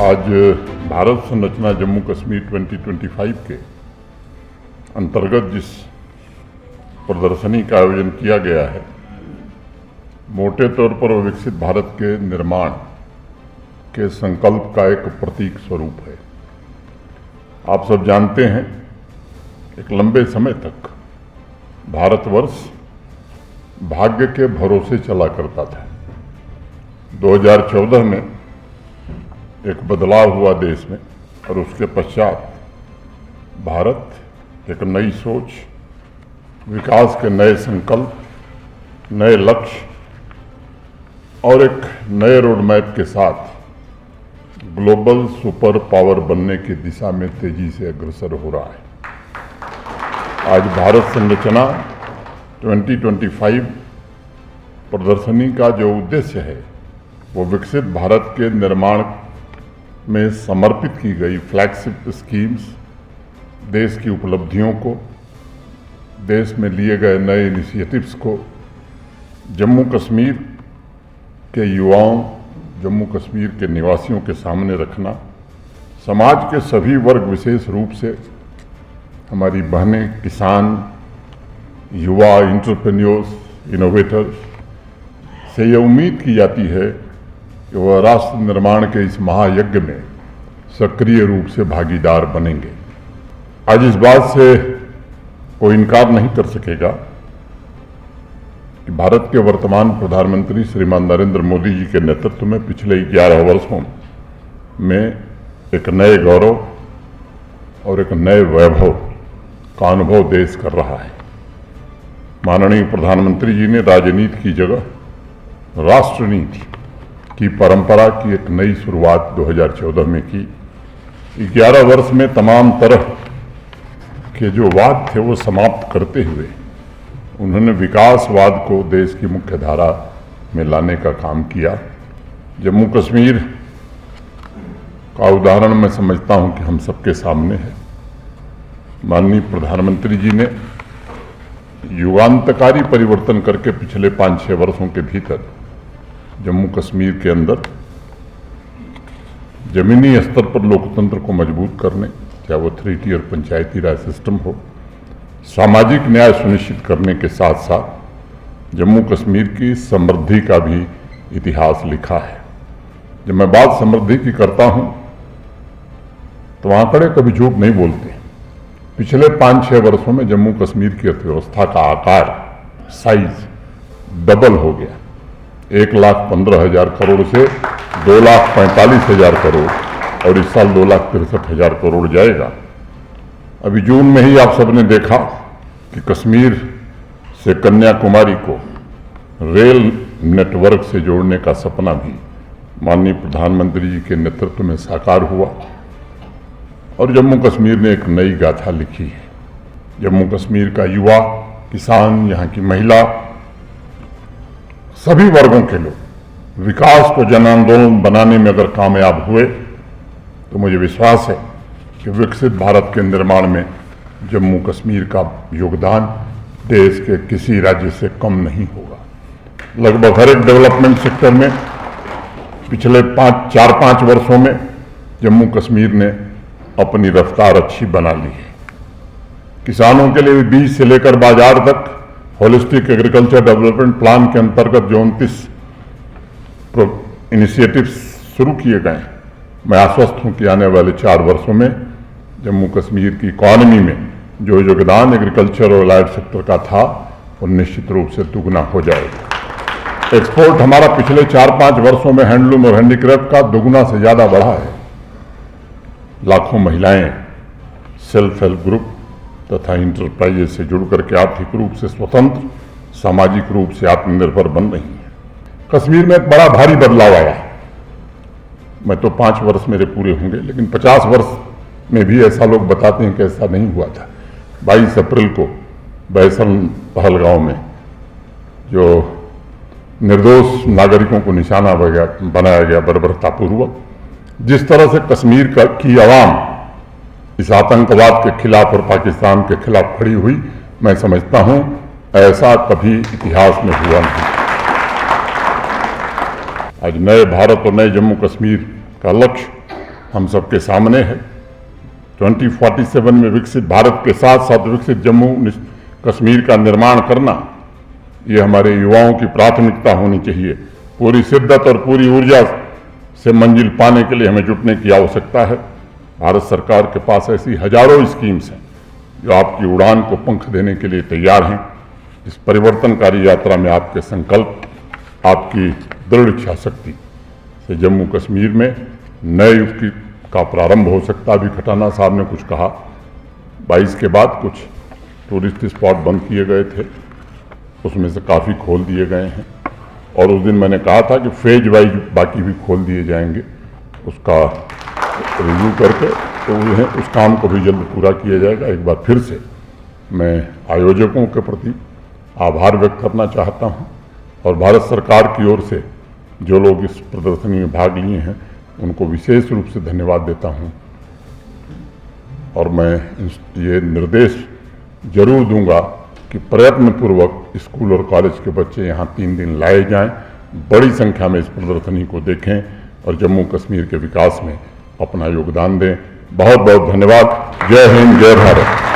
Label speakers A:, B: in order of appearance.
A: आज भारत संरचना जम्मू कश्मीर 2025 के अंतर्गत जिस प्रदर्शनी का आयोजन किया गया है, मोटे तौर पर वो विकसित भारत के निर्माण के संकल्प का एक प्रतीक स्वरूप है। आप सब जानते हैं, एक लंबे समय तक भारतवर्ष भाग्य के भरोसे चला करता था। 2014 में एक बदलाव हुआ देश में और उसके पश्चात भारत एक नई सोच, विकास के नए संकल्प, नए लक्ष्य और एक नए रोड मैप के साथ ग्लोबल सुपर पावर बनने की दिशा में तेजी से अग्रसर हो रहा है। आज भारत संरचना 2025 प्रदर्शनी का जो उद्देश्य है, वो विकसित भारत के निर्माण में समर्पित की गई फ्लैगशिप स्कीम्स, देश की उपलब्धियों को, देश में लिए गए नए इनिशिएटिव्स को जम्मू कश्मीर के युवाओं, जम्मू कश्मीर के निवासियों के सामने रखना, समाज के सभी वर्ग, विशेष रूप से हमारी बहनें, किसान, युवा, एंटरप्रेन्योर्स, इनोवेटर्स से ये उम्मीद की जाती है कि वह राष्ट्र निर्माण के इस महायज्ञ में सक्रिय रूप से भागीदार बनेंगे। आज इस बात से कोई इनकार नहीं कर सकेगा कि भारत के वर्तमान प्रधानमंत्री श्रीमान नरेंद्र मोदी जी के नेतृत्व में पिछले 11 वर्षों में एक नए गौरव और एक नए वैभव का अनुभव देश कर रहा है। माननीय प्रधानमंत्री जी ने राजनीति की जगह राष्ट्रनीति की परंपरा की एक नई शुरुआत 2014 में की। 11 वर्ष में तमाम तरह के जो वाद थे वो समाप्त करते हुए उन्होंने विकासवाद को देश की मुख्य धारा में लाने का काम किया। जम्मू कश्मीर का उदाहरण मैं समझता हूं कि हम सबके सामने है। माननीय प्रधानमंत्री जी ने युगांतकारी परिवर्तन करके पिछले 5-6 वर्षों के भीतर जम्मू कश्मीर के अंदर जमीनी स्तर पर लोकतंत्र को मजबूत करने, चाहे वो 3 टियर पंचायती राज सिस्टम हो, सामाजिक न्याय सुनिश्चित करने के साथ साथ जम्मू कश्मीर की समृद्धि का भी इतिहास लिखा है। जब मैं बात समृद्धि की करता हूं तो आंकड़े कभी झूठ नहीं बोलते। पिछले 5-6 वर्षों में जम्मू कश्मीर की अर्थव्यवस्था का आकार, साइज डबल हो गया। 1,15,000 करोड़ से 2,45,000 करोड़ और इस साल 2,63,000 करोड़ जाएगा। अभी जून में ही आप सबने देखा कि कश्मीर से कन्याकुमारी को रेल नेटवर्क से जोड़ने का सपना भी माननीय प्रधानमंत्री जी के नेतृत्व में साकार हुआ और जम्मू कश्मीर ने एक नई गाथा लिखी है। जम्मू कश्मीर का युवा, किसान, यहाँ की महिला, सभी वर्गों के लोग विकास को जन आंदोलन बनाने में अगर कामयाब हुए तो मुझे विश्वास है कि विकसित भारत के निर्माण में जम्मू कश्मीर का योगदान देश के किसी राज्य से कम नहीं होगा। लगभग हर एक डेवलपमेंट सेक्टर में पिछले 4-5 वर्षों में जम्मू कश्मीर ने अपनी रफ्तार अच्छी बना ली है। किसानों के लिए बीज से लेकर बाजार तक होलिस्टिक एग्रीकल्चर डेवलपमेंट प्लान के अंतर्गत जो 29 इनिशिएटिव्स शुरू किए गए हैं, मैं आश्वस्त हूं कि आने वाले 4 वर्षों में जम्मू कश्मीर की इकॉनमी में जो योगदान एग्रीकल्चर और एलाइड सेक्टर का था वो निश्चित रूप से दुगना हो जाएगा। एक्सपोर्ट हमारा पिछले 4-5 वर्षों में हैंडलूम और हैंडीक्राफ्ट का दुगना से ज़्यादा बढ़ा है। लाखों महिलाएं सेल्फ हेल्प ग्रुप तथा इंटरप्राइजेज से जुड़ करके आर्थिक रूप से स्वतंत्र, सामाजिक रूप से आत्मनिर्भर बन रही हैं। कश्मीर में एक बड़ा भारी बदलाव आया। मैं तो 5 वर्ष मेरे पूरे होंगे, लेकिन 50 वर्ष में भी ऐसा लोग बताते हैं कि ऐसा नहीं हुआ था। 22 अप्रैल को बैसन पहलगांव में जो निर्दोष नागरिकों को निशाना बनाया गया बर्बरतापूर्वक, जिस तरह से कश्मीर की आवाम इस आतंकवाद के खिलाफ और पाकिस्तान के खिलाफ खड़ी हुई, मैं समझता हूं ऐसा कभी इतिहास में हुआ नहीं। आज नए भारत और नए जम्मू कश्मीर का लक्ष्य हम सबके सामने है। 2047 में विकसित भारत के साथ साथ विकसित जम्मू कश्मीर का निर्माण करना, ये हमारे युवाओं की प्राथमिकता होनी चाहिए। पूरी शिद्दत और पूरी ऊर्जा से मंजिल पाने के लिए हमें जुटने की आवश्यकता है। भारत सरकार के पास ऐसी हजारों स्कीम्स हैं जो आपकी उड़ान को पंख देने के लिए तैयार हैं। इस परिवर्तनकारी यात्रा में आपके संकल्प, आपकी दृढ़ इच्छा शक्ति से जम्मू कश्मीर में नए युग का प्रारंभ हो सकता है। अभी खटाना साहब ने कुछ कहा, 22 के बाद कुछ टूरिस्ट स्पॉट बंद किए गए थे, उसमें से काफ़ी खोल दिए गए हैं और उस दिन मैंने कहा था कि फेज वाइज बाकी भी खोल दिए जाएंगे। उसका रिव्यू करके तो उस काम को भी जल्द पूरा किया जाएगा। एक बार फिर से मैं आयोजकों के प्रति आभार व्यक्त करना चाहता हूं और भारत सरकार की ओर से जो लोग इस प्रदर्शनी में भाग लिए हैं उनको विशेष रूप से धन्यवाद देता हूं। और मैं ये निर्देश जरूर दूंगा कि प्रयत्नपूर्वक स्कूल और कॉलेज के बच्चे यहाँ 3 दिन लाए जाएं, बड़ी संख्या में इस प्रदर्शनी को देखें और जम्मू कश्मीर के विकास में अपना योगदान दें। बहुत बहुत धन्यवाद। जय हिंद, जय भारत।